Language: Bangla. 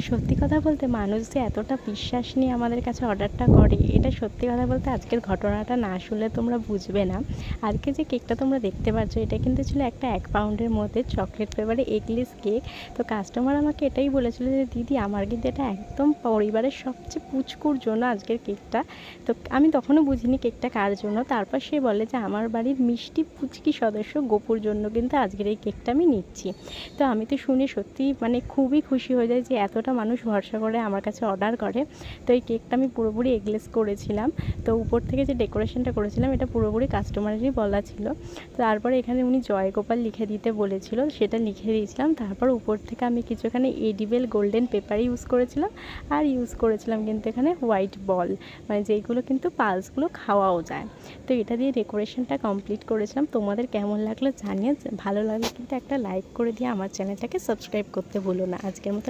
সত্যি কথা বলতে মানুষ যে এতটা বিশ্বাস নিয়ে আমাদের কাছে অর্ডারটা করে, এটা সত্যি কথা বলতে আজকের ঘটনাটা না শুনলে তোমরা বুঝবে না। আজকে যে কেকটা তোমরা দেখতে পাচ্ছ এটা কিন্তু ছিল একটা 1 পাউন্ডের মধ্যে চকলেট ফ্লেভারে এগলেস কেক। তো কাস্টমার আমাকে এটাই বলেছিল যে দিদি আমার কিন্তু এটা একদম পরিবারের সবচেয়ে পুচকুর জন্য আজকের কেকটা। তো আমি তখনও বুঝিনি কেকটা কার জন্য। তারপর সে বলে যে আমার বাড়ির মিষ্টি পুচকি সদস্য গোপুর জন্য কিন্তু আজকের এই কেকটা আমি নিচ্ছি। তো আমি তো শুনে সত্যিই মানে খুবই খুশি হয়ে যাই যে এতটা মানুষ ভরসা করে আমার কাছে অর্ডার করে। তো এই কেকটা আমি পুরোপুরি এগলেস করেছিলাম। তো উপর থেকে যে ডেকোরেশনটা করেছিলাম এটা পুরোপুরি কাস্টমারেরই বলা ছিল। তারপরে এখানে উনি জয়গোপাল লিখে দিতে বলেছিল, সেটা লিখে দিয়েছিলাম। তারপর উপর থেকে আমি কিছু এখানে এডিবেল গোল্ডেন পেপার ইউজ করেছিলাম, আর ইউজ করেছিলাম কিন্তু এখানে হোয়াইট বল, মানে যেইগুলো কিন্তু পালসগুলো খাওয়াও যায়। তো এটা দিয়ে ডেকোরেশনটা কমপ্লিট করেছিলাম। তোমাদের কেমন লাগলো জানিয়ে, ভালো লাগলে কিন্তু একটা লাইক করে দিয়ে আমার চ্যানেলটাকে সাবস্ক্রাইব করতে ভুলো না। আজকের মতো